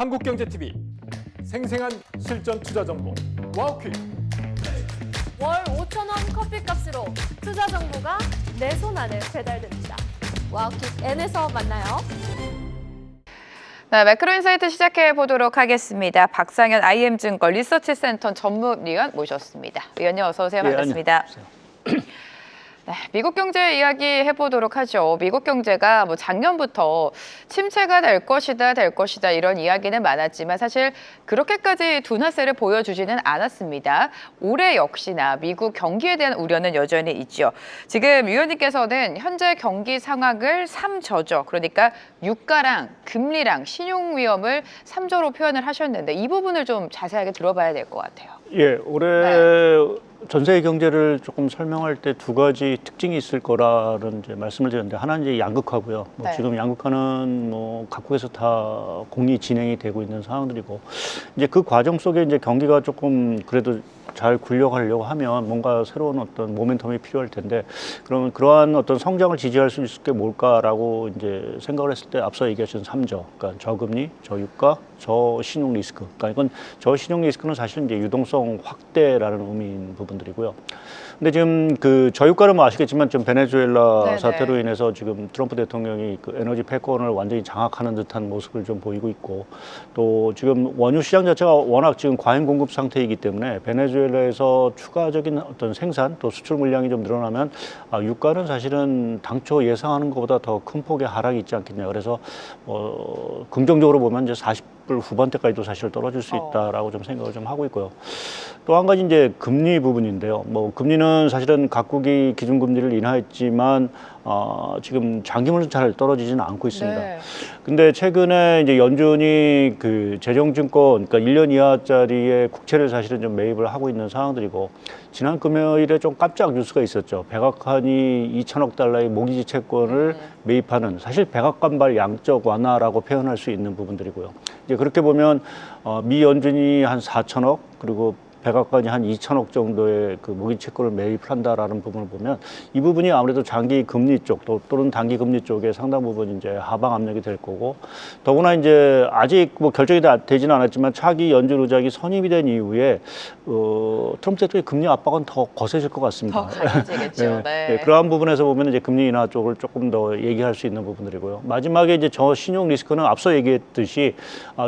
한국경제TV 생생한 실전 투자 정보 와우퀴. 월 5,000원 커피값으로 투자 정보가 내 손 안에 배달됩니다. 와우킥 N에서 만나요. 네, 매크로인사이트 시작해 보도록 하겠습니다. 박상현 IM증권 리서치센터 전문위원 모셨습니다. 위원님 어서 오세요. 반갑습니다. 네, 미국 경제 이야기 해보도록 하죠. 미국 경제가 작년부터 침체가 될 것이다 이런 이야기는 많았지만 사실 그렇게까지 둔화세를 보여주지는 않았습니다. 올해 역시나 미국 경기에 대한 우려는 여전히 있죠. 지금 위원님께서는 현재 경기 상황을 3저죠. 그러니까 유가랑 금리랑 신용 위험을 3저로 표현을 하셨는데 이 부분을 좀 자세하게 들어봐야 될 것 같아요. 예, 올해 전 세계 경제를 조금 설명할 때 두 가지 특징이 있을 거라는 이제 말씀을 드렸는데, 하나는 이제 양극화고요. 네. 지금 양극화는 각국에서 다 공히 진행이 되고 있는 상황들이고, 이제 그 과정 속에 이제 경기가 조금 그래도 잘 굴려가려고 하면 뭔가 새로운 어떤 모멘텀이 필요할 텐데, 그러면 그러한 어떤 성장을 지지할 수 있을 게 뭘까라고 이제 생각을 했을 때 앞서 얘기하신 3저, 그러니까 저금리, 저유가, 저신용 리스크. 그러니까 이건 저신용 리스크는 사실 이제 유동성 확대라는 의미인 부분들이고요. 근데 지금 그 저유가는 아시겠지만 좀 베네수엘라 네네. 사태로 인해서 지금 트럼프 대통령이 그 에너지 패권을 완전히 장악하는 듯한 모습을 좀 보이고 있고, 또 지금 원유 시장 자체가 워낙 지금 과잉 공급 상태이기 때문에 베네수엘라에서 추가적인 어떤 생산 또 수출 물량이 좀 늘어나면 유가는 사실은 당초 예상하는 것보다 더 큰 폭의 하락이 있지 않겠냐. 그래서 긍정적으로 보면 이제 40불 후반대까지도 사실 떨어질 수 있다라고 좀 생각을 좀 하고 있고요. 또 한 가지 이제 금리 부분인데요. 금리는 사실은 각국이 기준금리를 인하했지만 지금 장기물은 잘 떨어지지는 않고 있습니다. 네. 근데 최근에 이제 연준이 그 재정증권, 그러니까 1년 이하짜리의 국채를 사실은 좀 매입을 하고 있는 상황들이고, 지난 금요일에 좀 깜짝 뉴스가 있었죠. 백악관이 2천억 달러의 모기지 채권을 매입하는, 사실 백악관발 양적 완화라고 표현할 수 있는 부분들이고요. 이제 그렇게 보면 미 연준이 한 4천억, 그리고 백악관이 한 2천억 정도의 그 모기지 채권을 매입을 한다라는 부분을 보면, 이 부분이 아무래도 장기 금리 쪽 또는 단기 금리 쪽에 상당 부분 이제 하방 압력이 될 거고, 더구나 이제 아직 결정이 되지는 않았지만 차기 연준 의장이 선임이 된 이후에 트럼프 대통령의 금리 압박은 더 거세질 것 같습니다. 더 강해지겠죠. 네. 네, 그러한 부분에서 보면 이제 금리 인하 쪽을 조금 더 얘기할 수 있는 부분들이고요. 마지막에 이제 저 신용 리스크는 앞서 얘기했듯이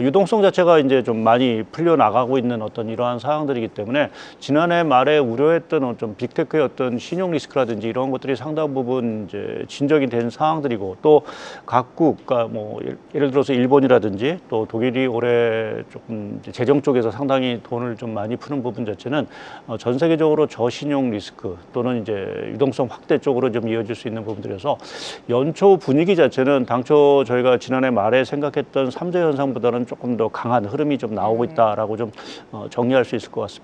유동성 자체가 이제 좀 많이 풀려 나가고 있는 어떤 이러한 상황들이기 때문에, 지난해 말에 우려했던 좀 빅테크의 어떤 신용 리스크라든지 이런 것들이 상당 부분 이제 진정이 된 상황들이고, 또 각국, 그러니까 예를 들어서 일본이라든지 또 독일이 올해 조금 재정 쪽에서 상당히 돈을 좀 많이 푸는 부분 자체는 전 세계적으로 저신용 리스크 또는 이제 유동성 확대 쪽으로 좀 이어질 수 있는 부분들이어서, 연초 분위기 자체는 당초 저희가 지난해 말에 생각했던 3저 현상보다는 조금 더 강한 흐름이 좀 나오고 있다라고 좀 정리할 수 있을 것 같습니다.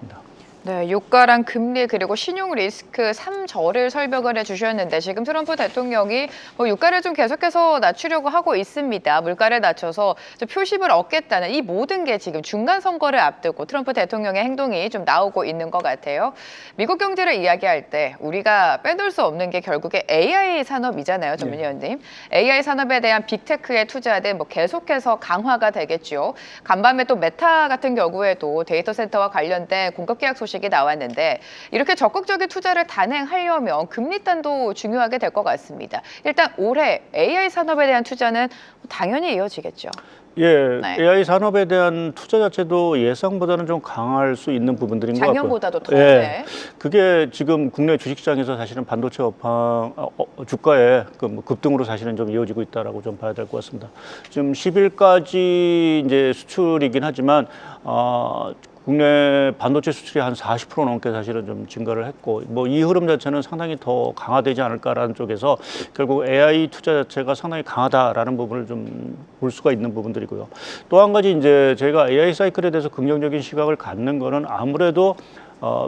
네, 유가랑 금리 그리고 신용 리스크 3저를 설명을 해주셨는데, 지금 트럼프 대통령이 유가를 좀 계속해서 낮추려고 하고 있습니다. 물가를 낮춰서 좀 표심을 얻겠다는 이 모든 게 지금 중간 선거를 앞두고 트럼프 대통령의 행동이 좀 나오고 있는 것 같아요. 미국 경제를 이야기할 때 우리가 빼놓을 수 없는 게 결국에 AI 산업이잖아요, 전문위원님. AI 산업에 대한 빅테크의 투자는 계속해서 강화가 되겠죠. 간밤에 또 메타 같은 경우에도 데이터 센터와 관련된 공급 계약 소식이 나왔는데, 이렇게 적극적인 투자를 단행하려면 금리단도 중요하게 될 것 같습니다. 일단 올해 AI 산업에 대한 투자는 당연히 이어지겠죠. 예, 네. AI 산업에 대한 투자 자체도 예상보다는 좀 강할 수 있는 부분들인 것 같고요. 작년보다도 더. 예, 네. 그게 지금 국내 주식시장에서 사실은 반도체 업황 주가의 급등으로 사실은 좀 이어지고 있다라고 좀 봐야 될 것 같습니다. 지금 10일까지 이제 수출이긴 하지만 국내 반도체 수출이 한 40% 넘게 사실은 좀 증가를 했고, 이 흐름 자체는 상당히 더 강화되지 않을까라는 쪽에서 결국 AI 투자 자체가 상당히 강하다라는 부분을 좀 볼 수가 있는 부분들이고요. 또 한 가지 이제 제가 AI 사이클에 대해서 긍정적인 시각을 갖는 거는, 아무래도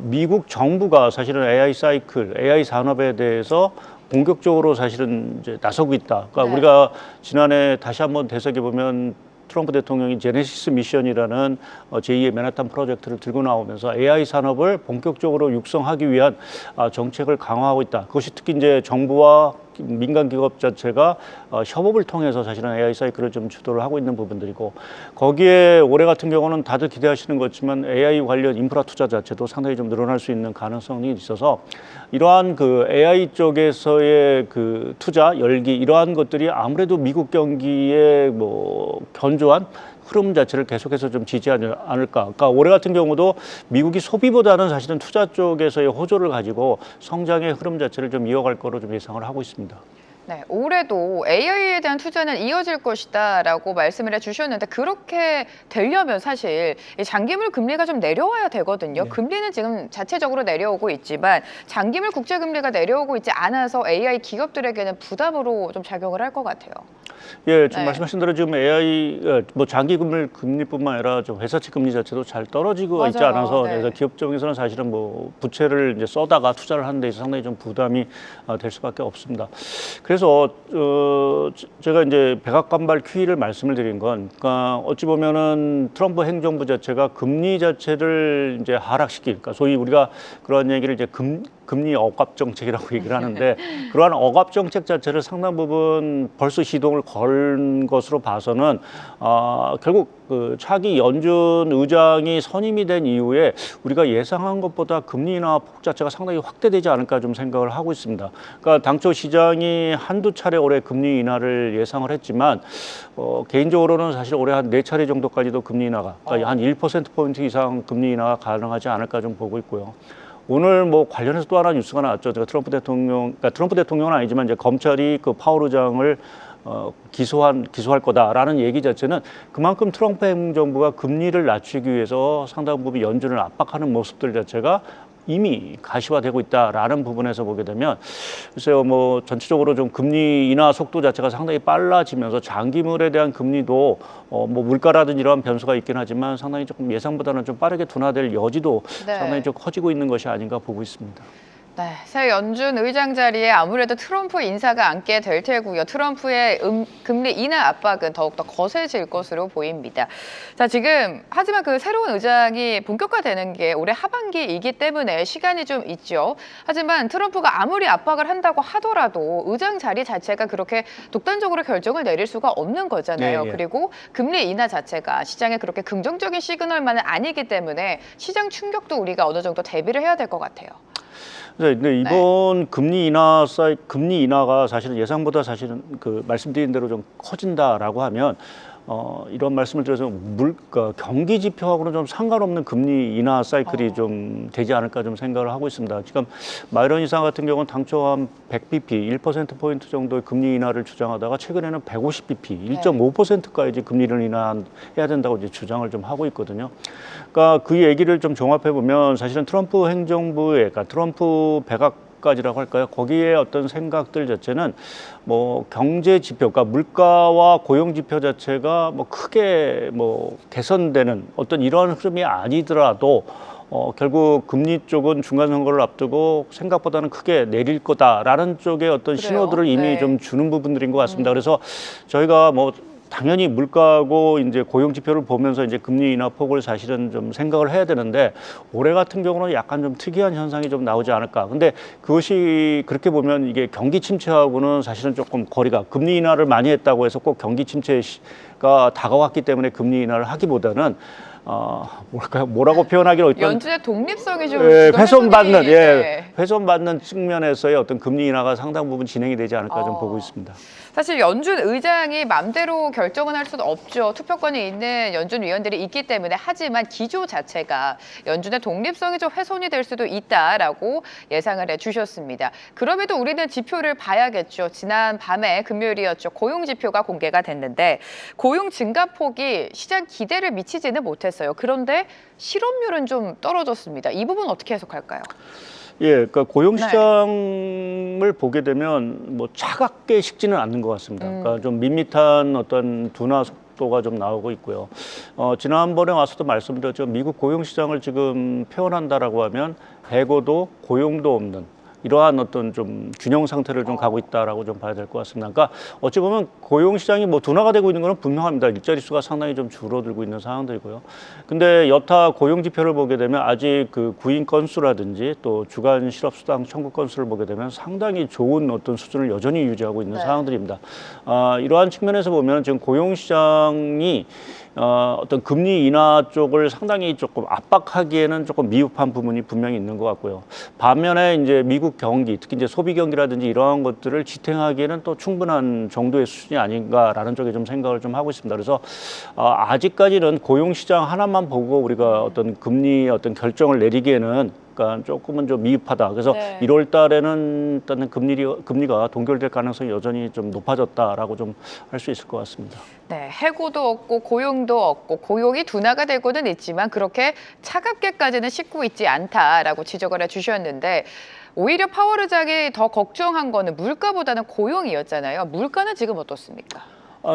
미국 정부가 사실은 AI 사이클, AI 산업에 대해서 본격적으로 사실은 이제 나서고 있다. 그러니까 네. 우리가 지난해 다시 한번 되새겨 보면 트럼프 대통령이 제네시스 미션이라는 제2의 맨하탄 프로젝트를 들고 나오면서 AI 산업을 본격적으로 육성하기 위한 정책을 강화하고 있다. 그것이 특히 이제 정부와 민간 기업 자체가 협업을 통해서 사실은 AI 사이클을 좀 주도를 하고 있는 부분들이고 거기에 올해 같은 경우는 다들 기대하시는 것지만 AI 관련 인프라 투자 자체도 상당히 좀 늘어날 수 있는 가능성이 있어서 이러한 그 AI 쪽에서의 그 투자 열기 이러한 것들이 아무래도 미국 경기에 뭐 견조한 흐름 자체를 계속해서 좀 지지하지 않을까. 그러니까 올해 같은 경우도 미국이 소비보다는 사실은 투자 쪽에서의 호조를 가지고 성장의 흐름 자체를 좀 이어갈 거로 좀 예상을 하고 있습니다. 네, 올해도 AI에 대한 투자는 이어질 것이다라고 말씀을 해주셨는데 그렇게 되려면 사실 이 장기물 금리가 좀 내려와야 되거든요. 네. 금리는 지금 자체적으로 내려오고 있지만 장기물 국제 금리가 내려오고 있지 않아서 AI 기업들에게는 부담으로 좀 작용을 할 것 같아요. 예, 지금 네. 말씀하신 대로 지금 AI 뭐 장기 금리뿐만 아니라 좀 회사채 금리 자체도 잘 떨어지고 있지 맞아요. 않아서 네. 그래서 기업 쪽에서는 사실은 뭐 부채를 이제 써다가 투자를 하는 데 있어서 상당히 좀 부담이 될 수밖에 없습니다. 그래서 제가 이제 백악관발 QE를 말씀을 드린 건, 그러니까 어찌 보면은 트럼프 행정부 자체가 금리 자체를 이제 하락시킬, 그러니까 소위 우리가 그런 얘기를 이제 금리 억압 정책이라고 얘기를 하는데 그러한 억압 정책 자체를 상당 부분 벌써 시동을 건 것으로 봐서는 결국 그 차기 연준 의장이 선임이 된 이후에 우리가 예상한 것보다 금리 인하 폭 자체가 상당히 확대되지 않을까 좀 생각을 하고 있습니다. 그러니까 당초 시장이 한두 차례 올해 금리 인하를 예상을 했지만 개인적으로는 사실 올해 한 4차례 정도까지도 금리 인하가 그러니까 한 1%포인트 이상 금리 인하가 가능하지 않을까 좀 보고 있고요. 오늘 뭐 관련해서 또 하나 뉴스가 나왔죠. 제가 트럼프 대통령은 아니지만 이제 검찰이 그 파월 의장을 기소할 거다라는 얘기 자체는 그만큼 트럼프 행정부가 금리를 낮추기 위해서 상당 부분 연준을 압박하는 모습들 자체가 이미 가시화되고 있다라는 부분에서 보게 되면 글쎄요 뭐 전체적으로 좀 금리 인하 속도 자체가 상당히 빨라지면서 장기물에 대한 금리도 뭐 물가라든지 이러한 변수가 있긴 하지만 상당히 조금 예상보다는 좀 빠르게 둔화될 여지도 네. 상당히 좀 커지고 있는 것이 아닌가 보고 있습니다. 네, 새 연준 의장 자리에 아무래도 트럼프 인사가 앉게 될 테고요. 트럼프의 금리 인하 압박은 더욱더 거세질 것으로 보입니다. 자, 지금 하지만 그 새로운 의장이 본격화되는 게 올해 하반기이기 때문에 시간이 좀 있죠. 하지만 트럼프가 아무리 압박을 한다고 하더라도 의장 자리 자체가 그렇게 독단적으로 결정을 내릴 수가 없는 거잖아요. 네, 예. 그리고 금리 인하 자체가 시장에 그렇게 긍정적인 시그널만은 아니기 때문에 시장 충격도 우리가 어느 정도 대비를 해야 될 것 같아요. 네, 근데 이번 금리 인하가 사실은 예상보다 사실은 그 말씀드린 대로 좀 커진다라고 하면 이런 말씀을 드려서 경기 지표하고는 좀 상관없는 금리 인하 사이클이 좀 되지 않을까 좀 생각을 하고 있습니다. 지금 마이런 이사 같은 경우는 당초 한 100bp, 1%포인트 정도의 금리 인하를 주장하다가 최근에는 150bp, 1.5%까지 금리를 인하해야 된다고 이제 주장을 좀 하고 있거든요. 그러니까 그 얘기를 좀 종합해 보면 사실은 트럼프 행정부의, 그러니까 트럼프 백악까지라고 할까요? 거기에 어떤 생각들 자체는 뭐 경제 지표, 그러니까 물가와 고용 지표 자체가 뭐 크게 뭐 개선되는 어떤 이러한 흐름이 아니더라도 결국 금리 쪽은 중간 선거를 앞두고 생각보다는 크게 내릴 거다라는 쪽의 어떤 그래요? 신호들을 이미 네. 좀 주는 부분들인 것 같습니다. 그래서 저희가 뭐 당연히 물가하고 이제 고용 지표를 보면서 이제 금리 인하 폭을 사실은 좀 생각을 해야 되는데 올해 같은 경우는 약간 좀 특이한 현상이 좀 나오지 않을까. 근데 그것이 그렇게 보면 이게 경기 침체하고는 사실은 조금 거리가 금리 인하를 많이 했다고 해서 꼭 경기 침체가 다가왔기 때문에 금리 인하를 하기보다는 뭐라고 표현하기로 어떤 연준의 독립성이 좀 훼손받는 네. 훼손받는 측면에서의 어떤 금리 인하가 상당 부분 진행이 되지 않을까 좀 보고 있습니다. 사실 연준 의장이 맘대로 결정은 할 수는 없죠. 투표권이 있는 연준 위원들이 있기 때문에. 하지만 기조 자체가 연준의 독립성이 좀 훼손이 될 수도 있다라고 예상을 해주셨습니다. 그럼에도 우리는 지표를 봐야겠죠. 지난 밤에 금요일이었죠. 고용 지표가 공개가 됐는데 고용 증가폭이 시장 기대를 미치지는 못했어요. 그런데 실업률은 좀 떨어졌습니다. 이 부분 어떻게 해석할까요? 예, 그러니까 고용 시장을 보게 되면 뭐 차갑게 식지는 않는 것 같습니다. 그러니까 좀 밋밋한 어떤 둔화 속도가 좀 나오고 있고요. 지난번에 와서도 말씀드렸죠. 미국 고용 시장을 지금 표현한다라고 하면 해고도 고용도 없는. 이러한 어떤 좀 균형 상태를 좀 가고 있다라고 좀 봐야 될 것 같습니다. 그러니까 어찌 보면 고용 시장이 뭐 둔화가 되고 있는 것은 분명합니다. 일자리 수가 상당히 좀 줄어들고 있는 상황들이고요. 근데 여타 고용 지표를 보게 되면 아직 그 구인 건수라든지 또 주간 실업수당 청구 건수를 보게 되면 상당히 좋은 어떤 수준을 여전히 유지하고 있는 상황들입니다. 이러한 측면에서 보면 지금 고용 시장이 어떤 금리 인하 쪽을 상당히 조금 압박하기에는 조금 미흡한 부분이 분명히 있는 것 같고요. 반면에 이제 미국 경기, 특히 이제 소비 경기라든지 이러한 것들을 지탱하기에는 또 충분한 정도의 수준이 아닌가라는 쪽에 좀 생각을 좀 하고 있습니다. 그래서 아직까지는 고용 시장 하나만 보고 우리가 어떤 금리 어떤 결정을 내리기에는 그러니까 조금은 좀 미흡하다. 그래서 1월 달에는 일단은 금리가 동결될 가능성이 여전히 좀 높아졌다라고 좀 할 수 있을 것 같습니다. 네, 해고도 없고 고용도 없고 고용이 둔화가 되고는 있지만 그렇게 차갑게까지는 식고 있지 않다라고 지적을 해주셨는데 오히려 파월 의장이 더 걱정한 거는 물가보다는 고용이었잖아요. 물가는 지금 어떻습니까?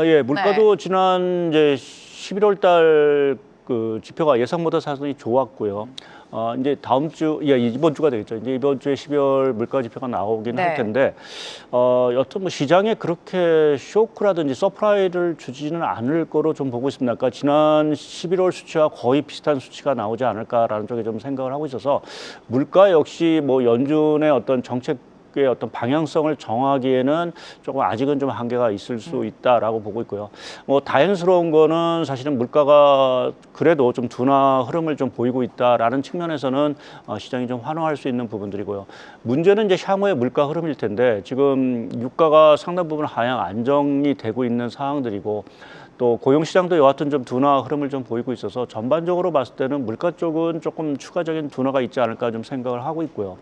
예, 물가도 지난 이제 11월 달 그 지표가 예상보다 상당히 좋았고요. 이제 다음 주, 이번 주가 되겠죠. 이제 이번 주에 12월 물가 지표가 나오긴 할 텐데, 여튼 뭐 시장에 그렇게 쇼크라든지 서프라이즈를 주지는 않을 거로 좀 보고 있습니다. 그러니까 지난 11월 수치와 거의 비슷한 수치가 나오지 않을까라는 쪽에 좀 생각을 하고 있어서 물가 역시 뭐 연준의 어떤 정책 어떤 방향성을 정하기에는 조금 아직은 좀 한계가 있을 수 있다라고 보고 있고요. 뭐 다행스러운 거는 사실은 물가가 그래도 좀 둔화 흐름을 좀 보이고 있다라는 측면에서는 시장이 좀 환호할 수 있는 부분들이고요. 문제는 이제 향후의 물가 흐름일 텐데 지금 유가가 상당 부분 하향 안정이 되고 있는 상황들이고 또 고용 시장도 여하튼 좀 둔화 흐름을 좀 보이고 있어서 전반적으로 봤을 때는 물가 쪽은 조금 추가적인 둔화가 있지 않을까 좀 생각을 하고 있고요.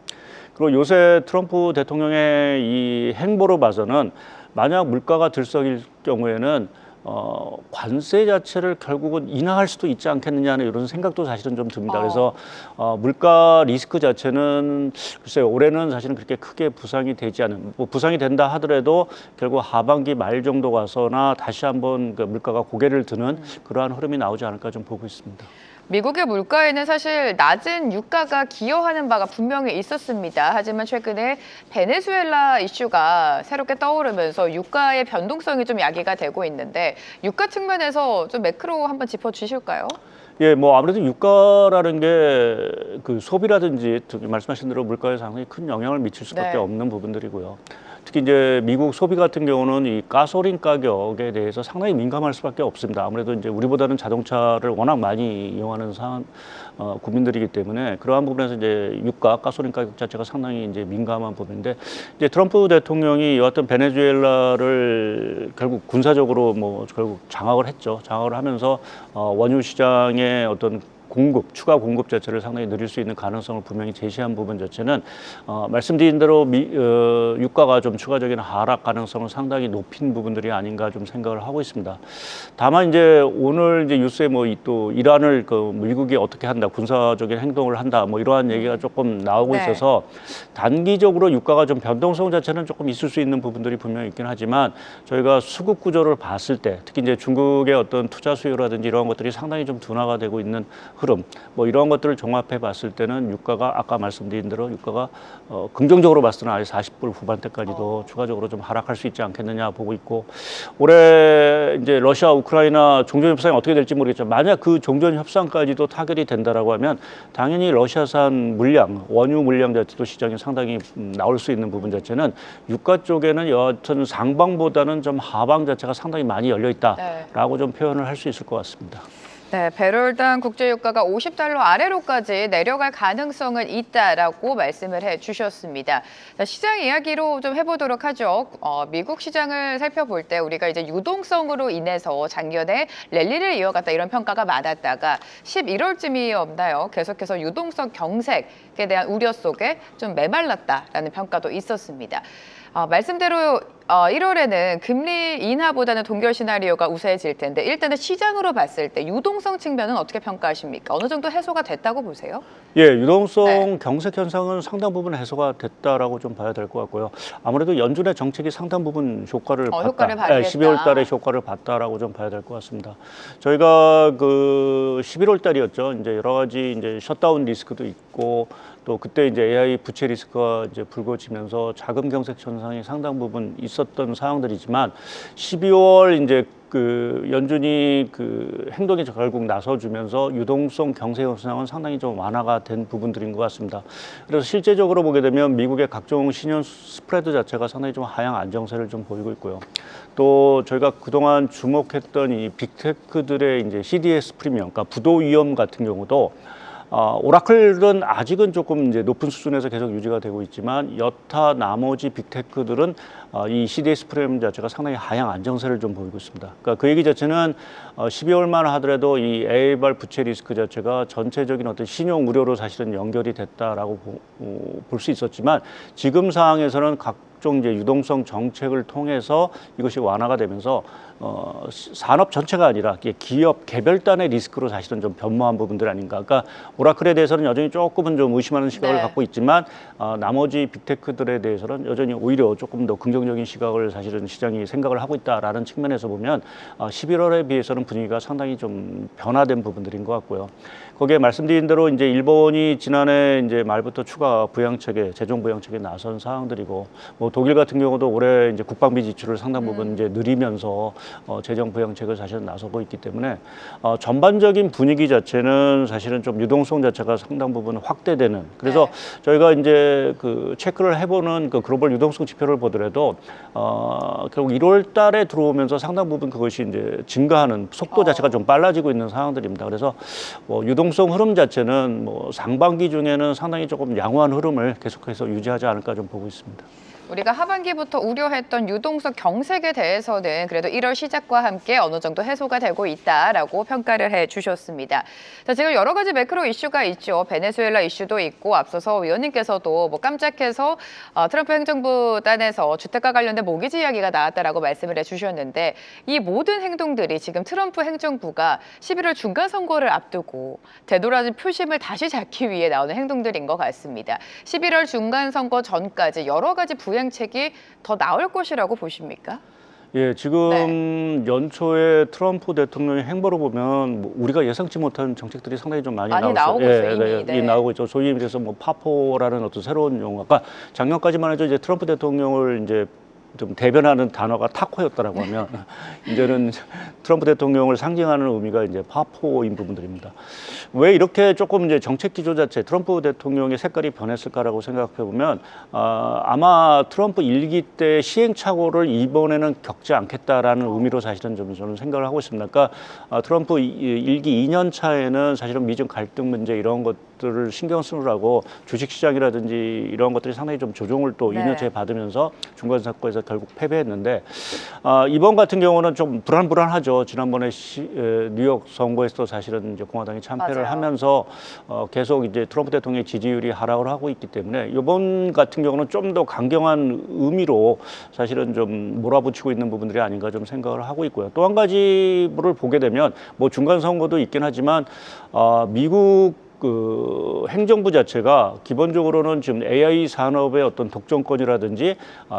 그리고 요새 트럼프 대통령의 이 행보로 봐서는 만약 물가가 들썩일 경우에는 관세 자체를 결국은 인하할 수도 있지 않겠느냐는 이런 생각도 사실은 좀 듭니다. 그래서 물가 리스크 자체는 글쎄요, 올해는 사실은 그렇게 크게 부상이 되지 않은, 뭐 부상이 된다 하더라도 결국 하반기 말 정도 가서나 다시 한번 그 물가가 고개를 드는 그러한 흐름이 나오지 않을까 좀 보고 있습니다. 미국의 물가에는 사실 낮은 유가가 기여하는 바가 분명히 있었습니다. 하지만 최근에 베네수엘라 이슈가 새롭게 떠오르면서 유가의 변동성이 좀 야기가 되고 있는데 유가 측면에서 좀 매크로 한번 짚어주실까요? 예, 뭐 아무래도 유가라는 게 그 소비라든지 말씀하신 대로 물가에 상당히 큰 영향을 미칠 수밖에 없는 부분들이고요. 특히 이제 미국 소비 같은 경우는 이 가솔린 가격에 대해서 상당히 민감할 수밖에 없습니다. 아무래도 이제 우리보다는 자동차를 워낙 많이 이용하는 국민들이기 때문에 그러한 부분에서 이제 유가, 가솔린 가격 자체가 상당히 이제 민감한 부분인데 이제 트럼프 대통령이 여하튼 베네수엘라를 결국 군사적으로 뭐 결국 장악을 했죠. 장악을 하면서 원유 시장의 어떤 추가 공급 자체를 상당히 늘릴 수 있는 가능성을 분명히 제시한 부분 자체는 말씀드린 대로 유가가 좀 추가적인 하락 가능성을 상당히 높인 부분들이 아닌가 좀 생각을 하고 있습니다. 다만 이제 오늘 이제 뉴스에 뭐 또 이란을 그 미국이 어떻게 한다, 군사적인 행동을 한다, 뭐 이러한 얘기가 조금 나오고 있어서 단기적으로 유가가 좀 변동성 자체는 조금 있을 수 있는 부분들이 분명히 있긴 하지만 저희가 수급 구조를 봤을 때 특히 이제 중국의 어떤 투자 수요라든지 이러한 것들이 상당히 좀 둔화가 되고 있는 흐름, 뭐 이런 것들을 종합해 봤을 때는 유가가 아까 말씀드린 대로 유가가 긍정적으로 봤을 때는 아예 40불 후반대까지도 추가적으로 좀 하락할 수 있지 않겠느냐 보고 있고 올해 이제 러시아 우크라이나 종전 협상이 어떻게 될지 모르겠지만 만약 그 종전 협상까지도 타결이 된다라고 하면 당연히 러시아산 물량, 원유 물량 자체도 시장에 상당히 나올 수 있는 부분 자체는 유가 쪽에는 여하튼 상방보다는 좀 하방 자체가 상당히 많이 열려 있다라고 좀 표현을 할 수 있을 것 같습니다. 네, 배럴당 국제유가가 50달러 아래로까지 내려갈 가능성은 있다라고 말씀을 해주셨습니다. 자, 시장 이야기로 좀 해보도록 하죠. 미국 시장을 살펴볼 때 우리가 이제 유동성으로 인해서 작년에 랠리를 이어갔다 이런 평가가 많았다가 11월쯤이었나요? 계속해서 유동성 경색에 대한 우려 속에 좀 메말랐다라는 평가도 있었습니다. 말씀대로 1월에는 금리 인하보다는 동결 시나리오가 우세해질 텐데 일단은 시장으로 봤을 때 유동성 측면은 어떻게 평가하십니까? 어느 정도 해소가 됐다고 보세요? 예, 유동성 경색 현상은 상당 부분 해소가 됐다라고 좀 봐야 될 것 같고요. 아무래도 연준의 정책이 상당 부분 효과를 봤다. 12월 달에 효과를 봤다라고 좀 봐야 될 것 같습니다. 저희가 그 11월 달이었죠. 이제 여러 가지 이제 셧다운 리스크도 있고 또 그때 이제 AI 부채 리스크가 이제 불거지면서 자금 경색 현상이 상당 부분 있었던 사항들이지만 12월 이제 그 연준이 그 행동에 결국 나서주면서 유동성 경색 현상은 상당히 좀 완화가 된 부분들인 것 같습니다. 그래서 실제적으로 보게 되면 미국의 각종 신용 스프레드 자체가 상당히 좀 하향 안정세를 좀 보이고 있고요. 또 저희가 그동안 주목했던 이 빅테크들의 이제 CDS 프리미엄, 그러니까 부도 위험 같은 경우도 오라클은 아직은 조금 이제 높은 수준에서 계속 유지가 되고 있지만 여타 나머지 빅테크들은 이 CDS 프리미엄 자체가 상당히 하향 안정세를 좀 보이고 있습니다. 그러니까 그 얘기 자체는 12월만 하더라도 이 A발 부채 리스크 자체가 전체적인 어떤 신용 우려로 사실은 연결이 됐다라고 볼 수 있었지만 지금 상황에서는 각종 이제 유동성 정책을 통해서 이것이 완화가 되면서 산업 전체가 아니라 기업 개별단의 리스크로 사실은 좀 변모한 부분들 아닌가. 그러니까 오라클에 대해서는 여전히 조금은 좀 의심하는 시각을 네. 갖고 있지만 나머지 빅테크들에 대해서는 여전히 오히려 조금 더 긍정적인 시각을 사실은 시장이 생각을 하고 있다라는 측면에서 보면 11월에 비해서는 분위기가 상당히 좀 변화된 부분들인 것 같고요. 거기에 말씀드린 대로 이제 일본이 지난해 이제 말부터 추가 부양책에 재정 부양책에 나선 사항들이고 뭐 독일 같은 경우도 올해 이제 국방비 지출을 상당 부분 이제 늘리면서 재정 부양책을 사실은 나서고 있기 때문에 전반적인 분위기 자체는 사실은 좀 유동성 자체가 상당 부분 확대되는 그래서 저희가 이제 그 체크를 해보는 그 글로벌 유동성 지표를 보더라도 결국 1월 달에 들어오면서 상당 부분 그것이 이제 증가하는 속도 자체가 좀 빨라지고 있는 상황들입니다. 그래서 뭐 유동성 흐름 자체는 뭐 상반기 중에는 상당히 조금 양호한 흐름을 계속해서 유지하지 않을까 좀 보고 있습니다. 우리가 하반기부터 우려했던 유동성 경색에 대해서는 그래도 1월 시작과 함께 어느 정도 해소가 되고 있다라고 평가를 해주셨습니다. 자, 지금 여러 가지 매크로 이슈가 있죠. 베네수엘라 이슈도 있고 앞서서 위원님께서도 뭐 깜짝해서 트럼프 행정부 딴에서 주택과 관련된 모기지 이야기가 나왔다라고 말씀을 해주셨는데 이 모든 행동들이 지금 트럼프 행정부가 11월 중간 선거를 앞두고 되돌아진 표심을 다시 잡기 위해 나오는 행동들인 것 같습니다. 11월 중간 선거 전까지 여러 가지 부양책이 더 나올 것이라고 보십니까? 예, 지금 연초에 트럼프 대통령의 행보로 보면 뭐 우리가 예상치 못한 정책들이 상당히 좀 많이 나오고 있어요, 이미. 네. 나오고 있죠. 소위 말해서 뭐 파포라는 어떤 새로운 용어가 작년까지만 해도 이제 트럼프 대통령을 이제 좀 대변하는 단어가 타코였다라고 하면 이제는 트럼프 대통령을 상징하는 의미가 이제 파포인 부분들입니다. 왜 이렇게 조금 이제 정책 기조 자체 트럼프 대통령의 색깔이 변했을까라고 생각해 보면 아마 트럼프 일기 때 시행착오를 이번에는 겪지 않겠다라는 의미로 사실은 좀 저는 생각을 하고 있습니다. 그러니까 트럼프 일기 2년 차에는 사실은 미중 갈등 문제 이런 것들을 신경 쓰느라고 주식시장이라든지 이런 것들이 상당히 좀 조정을 또 2년 차에 받으면서 중간 선거에서 결국 패배했는데 이번 같은 경우는 좀 불안하죠. 지난번에 뉴욕 선거에서도 사실은 이제 공화당이 참패를 맞아요. 하면서 계속 이제 트럼프 대통령의 지지율이 하락을 하고 있기 때문에 이번 같은 경우는 좀 더 강경한 의미로 사실은 좀 몰아붙이고 있는 부분들이 아닌가 좀 생각을 하고 있고요. 또 한 가지를 보게 되면 뭐 중간 선거도 있긴 하지만 미국 그 행정부 자체가 기본적으로는 지금 AI 산업의 어떤 독점권이라든지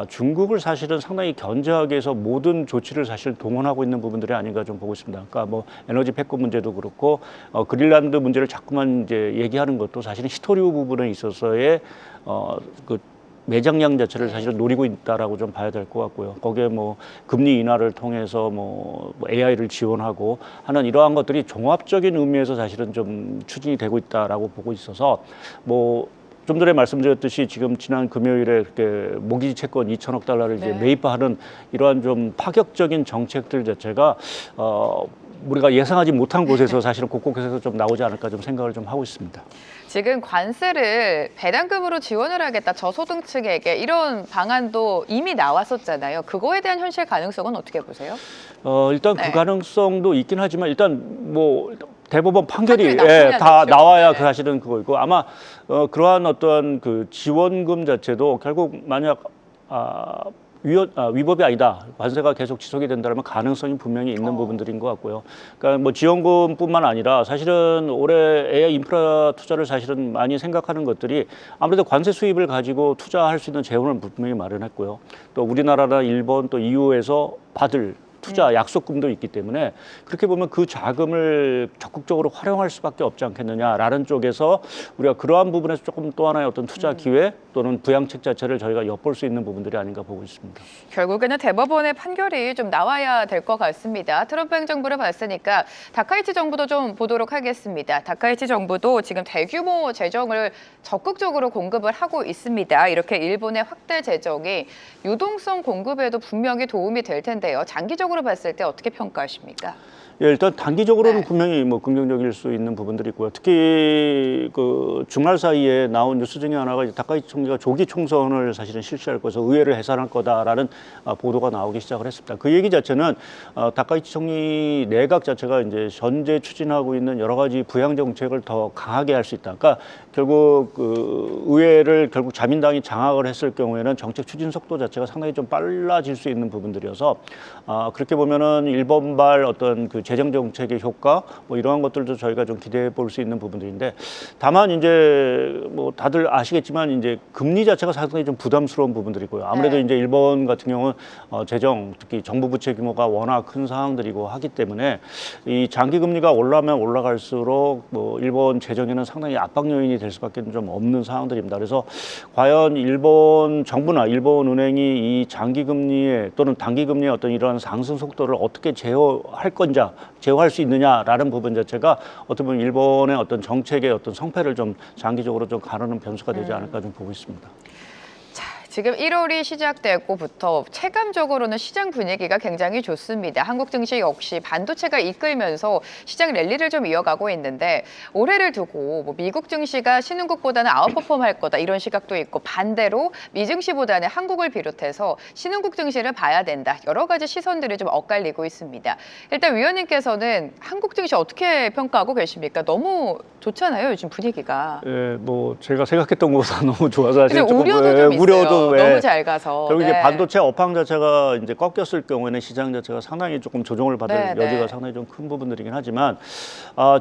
중국을 사실은 상당히 견제하기 위해서 모든 조치를 사실 동원하고 있는 부분들이 아닌가 좀 보고 있습니다. 그러니까 뭐 에너지 패권 문제도 그렇고 그린란드 문제를 자꾸만 이제 얘기하는 것도 사실은 히토류 부분에 있어서의 그 매장량 자체를 사실은 노리고 있다라고 좀 봐야 될 것 같고요. 거기에 뭐 금리 인하를 통해서 뭐 AI를 지원하고 하는 이러한 것들이 종합적인 의미에서 사실은 좀 추진이 되고 있다라고 보고 있어서 뭐 좀 전에 말씀드렸듯이 지금 지난 금요일에 이렇게 모기지 채권 2천억 달러를 이제 매입하는 이러한 좀 파격적인 정책들 자체가 우리가 예상하지 못한 곳에서 사실은 곳곳에서 좀 나오지 않을까 좀 생각을 좀 하고 있습니다. 지금 관세를 배당금으로 지원을 하겠다 저소득층에게 이런 방안도 이미 나왔었잖아요. 그거에 대한 현실 가능성은 어떻게 보세요? 일단 그 가능성도 있긴 하지만 일단 뭐 대법원 판결이 나와야 다 됐죠. 나와야 네. 그 사실은 그거이고 아마 그러한 어떤 그 지원금 자체도 결국 만약 위법이 아니다. 관세가 계속 지속이 된다면 가능성이 분명히 있는 부분들인 것 같고요. 그러니까 뭐 지원금뿐만 아니라 사실은 올해 AI 인프라 투자를 사실은 많이 생각하는 것들이 아무래도 관세 수입을 가지고 투자할 수 있는 재원을 분명히 마련했고요. 또 우리나라나 일본 또 EU에서 받을 투자 약속금도 있기 때문에 그렇게 보면 그 자금을 적극적으로 활용할 수밖에 없지 않겠느냐라는 쪽에서 우리가 그러한 부분에서 조금 또 하나의 어떤 투자 기회 또는 부양책 자체를 저희가 엿볼 수 있는 부분들이 아닌가 보고 있습니다. 결국에는 대법원의 판결이 좀 나와야 될 것 같습니다. 트럼프 행정부를 봤으니까 다카이치 정부도 좀 보도록 하겠습니다. 다카이치 정부도 지금 대규모 재정을 적극적으로 공급을 하고 있습니다. 이렇게 일본의 확대 재정이 유동성 공급에도 분명히 도움이 될 텐데요. 장기적으로 봤을 때 어떻게 평가하십니까? 예, 일단 단기적으로는 네. 분명히 뭐 긍정적일 수 있는 부분들이 있고요. 특히 그 주말 사이에 나온 뉴스 중에 하나가 이제 다카이치 총리가 조기 총선을 사실은 실시할 것에서 의회를 해산할 거다라는 보도가 나오기 시작을 했습니다. 그 얘기 자체는 다카이치 총리 내각 자체가 이제 현재 추진하고 있는 여러 가지 부양 정책을 더 강하게 할 수 있다. 그러니까 결국 그 의회를 결국 자민당이 장악을 했을 경우에는 정책 추진 속도 자체가 상당히 좀 빨라질 수 있는 부분들이어서 그렇게 보면은 일본발 어떤 그 재정 정책의 효과 뭐 이러한 것들도 저희가 좀 기대해 볼 수 있는 부분들인데 다만 이제 뭐 다들 아시겠지만 이제 금리 자체가 상당히 좀 부담스러운 부분들이고요. 아무래도 네. 이제 일본 같은 경우는 재정 특히 정부 부채 규모가 워낙 큰 상황들이고 하기 때문에 이 장기 금리가 올라가면 올라갈수록 뭐 일본 재정에는 상당히 압박 요인이 될 수밖에 좀 없는 상황들입니다. 그래서 과연 일본 정부나 일본 은행이 이 장기 금리에 또는 단기 금리의 어떤 이러한 상승 속도를 어떻게 제어할 수 있느냐라는 부분 자체가 어떻게 보면 일본의 어떤 정책의 어떤 성패를 좀 장기적으로 좀 가르는 변수가 되지 않을까 좀 보고 있습니다. 지금 1월이 시작되고부터 체감적으로는 시장 분위기가 굉장히 좋습니다. 한국 증시 역시 반도체가 이끌면서 시장 랠리를 좀 이어가고 있는데 올해를 두고 뭐 미국 증시가 신흥국보다는 아웃퍼폼할 거다 이런 시각도 있고 반대로 미 증시보다는 한국을 비롯해서 신흥국 증시를 봐야 된다. 여러 가지 시선들이 좀 엇갈리고 있습니다. 일단 위원님께서는 한국 증시 어떻게 평가하고 계십니까? 너무 좋잖아요, 요즘 분위기가. 예, 뭐 제가 생각했던 것보다 너무 좋아서 사실 조금 우려도 좀 있어요. 우려도 너무 잘 가서. 결국 네. 이제 반도체 업황 자체가 이제 꺾였을 경우에는 시장 자체가 상당히 조금 조정을 받을 네, 여지가 네. 상당히 좀 큰 부분들이긴 하지만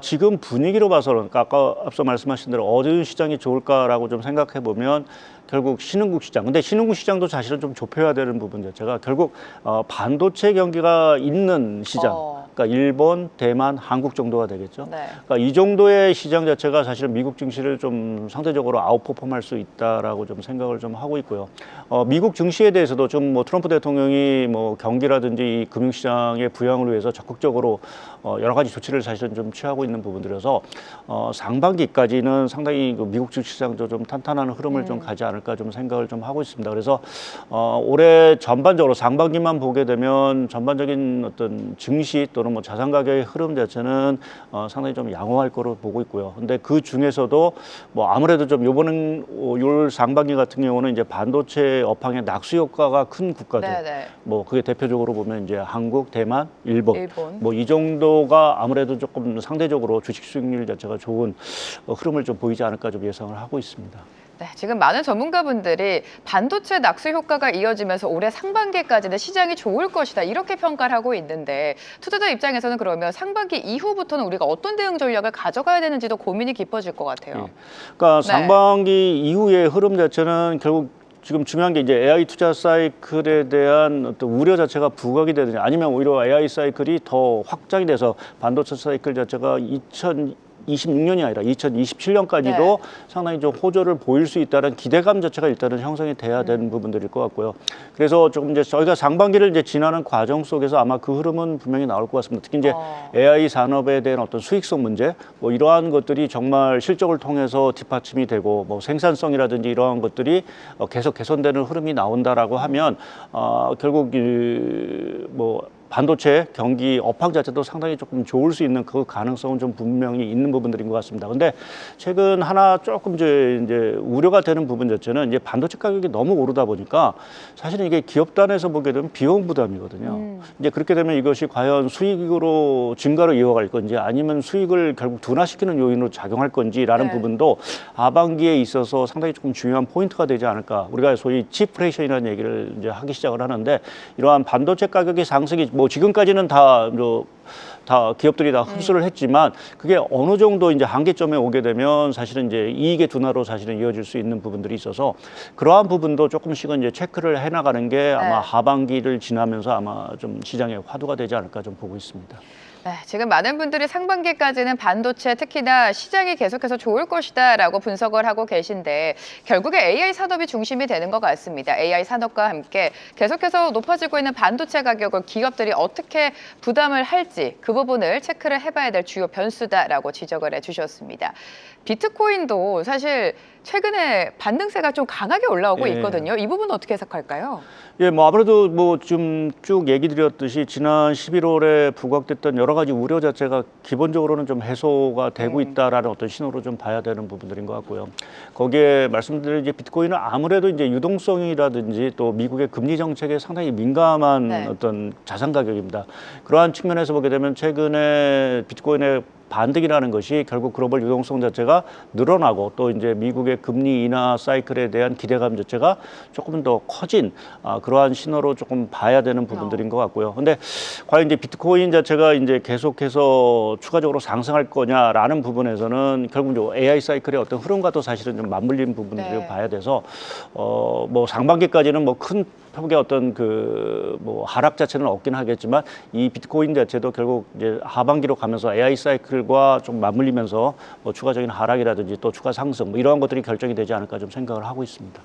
지금 분위기로 봐서는 그러니까 아까 앞서 말씀하신 대로 어느 시장이 좋을까라고 좀 생각해 보면 결국 신흥국 시장. 근데 신흥국 시장도 사실은 좀 좁혀야 되는 부분 자체가 결국 반도체 경기가 있는 시장. 그러니까 일본, 대만, 한국 정도가 되겠죠. 네. 그러니까 이 정도의 시장 자체가 사실은 미국 증시를 좀 상대적으로 아웃퍼폼할 수 있다라고 좀 생각을 좀 하고 있고요. 미국 증시에 대해서도 좀 뭐 트럼프 대통령이 뭐 경기라든지 이 금융시장의 부양을 위해서 적극적으로 여러 가지 조치를 사실은 좀 취하고 있는 부분들이어서 상반기까지는 상당히 그 미국 주식시장도 좀 탄탄한 흐름을 좀 가지 않을까 좀 생각을 좀 하고 있습니다. 그래서 올해 전반적으로 상반기만 보게 되면 전반적인 어떤 증시 또는 뭐 자산 가격의 흐름 자체는 상당히 좀 양호할 거로 보고 있고요. 근데 그 중에서도 뭐 아무래도 좀 요번은 올 상반기 같은 경우는 이제 반도체 업황의 낙수 효과가 큰 국가들, 네네. 뭐 그게 대표적으로 보면 이제 한국, 대만, 일본. 일본. 뭐 이 정도가 아무래도 조금 상대적으로 주식 수익률 자체가 좋은 흐름을 좀 보이지 않을까 좀 예상을 하고 있습니다. 네, 지금 많은 전문가분들이 반도체 낙수 효과가 이어지면서 올해 상반기까지는 시장이 좋을 것이다 이렇게 평가를 하고 있는데 투자자 입장에서는 그러면 상반기 이후부터는 우리가 어떤 대응 전략을 가져가야 되는지도 고민이 깊어질 것 같아요. 그러니까 네. 상반기 이후의 흐름 자체는 결국 지금 중요한 게 이제 AI 투자 사이클에 대한 어떤 우려 자체가 부각이 되느냐 아니면 오히려 AI 사이클이 더 확장이 돼서 반도체 사이클 자체가 2026년이 아니라 2027년까지도 네. 상당히 좀 호조를 보일 수 있다는 기대감 자체가 일단은 형성이 돼야 되는 부분들일 것 같고요. 그래서 조금 이제 저희가 상반기를 이제 지나는 과정 속에서 아마 그 흐름은 분명히 나올 것 같습니다. 특히 이제 AI 산업에 대한 어떤 수익성 문제, 뭐 이러한 것들이 정말 실적을 통해서 뒷받침이 되고 뭐 생산성이라든지 이러한 것들이 계속 개선되는 흐름이 나온다라고 하면 결국 뭐 반도체 경기 업황 자체도 상당히 조금 좋을 수 있는 그 가능성은 좀 분명히 있는 부분들인 것 같습니다. 근데 최근 하나 조금 이제 우려가 되는 부분 자체는 이제 반도체 가격이 너무 오르다 보니까 사실은 이게 기업 단에서 보게 되면 비용 부담이거든요. 이제 그렇게 되면 이것이 과연 수익으로 증가로 이어갈 건지 아니면 수익을 결국 둔화시키는 요인으로 작용할 건지라는 네. 부분도 하반기에 있어서 상당히 조금 중요한 포인트가 되지 않을까. 우리가 소위 치프레이션이라는 얘기를 이제 하기 시작을 하는데 이러한 반도체 가격의 상승이 뭐 뭐 지금까지는 다 기업들이 다 흡수를 했지만 그게 어느 정도 이제 한계점에 오게 되면 사실은 이제 이익의 둔화로 사실은 이어질 수 있는 부분들이 있어서 그러한 부분도 조금씩은 이제 체크를 해나가는 게 아마 하반기를 지나면서 아마 좀 시장의 화두가 되지 않을까 좀 보고 있습니다. 네, 지금 많은 분들이 상반기까지는 반도체 특히나 시장이 계속해서 좋을 것이다라고 분석을 하고 계신데 결국에 AI 산업이 중심이 되는 것 같습니다. AI 산업과 함께 계속해서 높아지고 있는 반도체 가격을 기업들이 어떻게 부담을 할지 그 부분을 체크를 해봐야 될 주요 변수다라고 지적을 해주셨습니다. 비트코인도 사실 최근에 반등세가 좀 강하게 올라오고 있거든요. 이 부분은 어떻게 해석할까요? 예, 뭐 아무래도 뭐 좀 쭉 얘기 드렸듯이 지난 11월에 부각됐던 여러 가지 우려 자체가 기본적으로는 좀 해소가 되고 있다라는 어떤 신호로 좀 봐야 되는 부분들인 것 같고요. 거기에 말씀드린 이제 비트코인은 아무래도 이제 유동성이라든지 또 미국의 금리 정책에 상당히 민감한 어떤 자산 가격입니다. 그러한 측면에서 보게 되면 최근에 비트코인의 반등이라는 것이 결국 글로벌 유동성 자체가 늘어나고 또 이제 미국의 금리 인하 사이클에 대한 기대감 자체가 조금 더 커진 그러한 신호로 조금 봐야 되는 부분들인 것 같고요. 근데 과연 이제 비트코인 자체가 이제 계속해서 추가적으로 상승할 거냐라는 부분에서는 결국 AI 사이클의 어떤 흐름과도 사실은 좀 맞물린 부분들을 봐야 돼서 뭐 상반기까지는 뭐 큰 폭의 어떤 뭐 하락 자체는 없긴 하겠지만 이 비트코인 자체도 결국 이제 하반기로 가면서 AI 사이클과 좀 맞물리면서 뭐 추가적인 하락이라든지 또 추가 상승 뭐 이러한 것들이 결정이 되지 않을까 좀 생각을 하고 있습니다.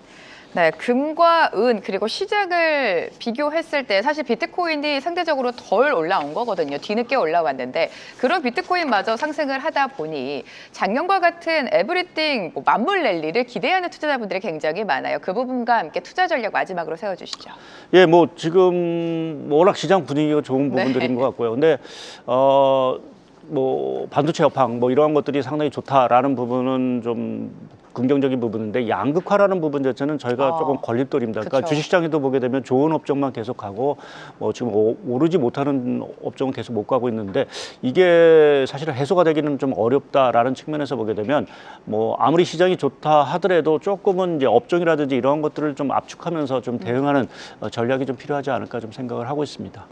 네, 금과 은 그리고 시장을 비교했을 때 사실 비트코인이 상대적으로 덜 올라온 거거든요. 뒤늦게 올라왔는데 그런 비트코인마저 상승을 하다 보니 작년과 같은 에브리띵 만물 랠리를 기대하는 투자자분들이 굉장히 많아요. 그 부분과 함께 투자 전략 마지막으로 세워주시죠. 예, 뭐 지금 워낙 시장 분위기가 좋은 부분들인 것 같고요. 근데 뭐 반도체 업황 뭐 이러한 것들이 상당히 좋다라는 부분은 좀 긍정적인 부분인데 양극화라는 부분 자체는 저희가 조금 걸림돌입니다. 그러니까 주식시장에도 보게 되면 좋은 업종만 계속 가고 뭐 지금 오르지 못하는 업종은 계속 못 가고 있는데 이게 사실은 해소가 되기는 좀 어렵다라는 측면에서 보게 되면 뭐 아무리 시장이 좋다 하더라도 조금은 이제 업종이라든지 이런 것들을 좀 압축하면서 좀 대응하는 전략이 좀 필요하지 않을까 좀 생각을 하고 있습니다.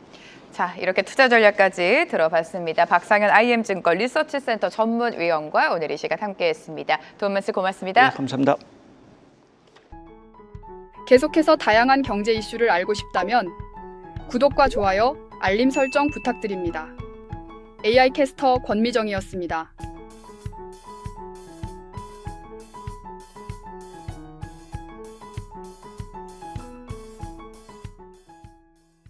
자, 이렇게 투자 전략까지 들어봤습니다. 박상현 IM증권 리서치센터 전문위원과 오늘 이 시간 함께했습니다. 도움 말씀 고맙습니다. 네, 감사합니다. 계속해서 다양한 경제 이슈를 알고 싶다면 구독과 좋아요, 알림 설정 부탁드립니다. AI 캐스터 권미정이었습니다.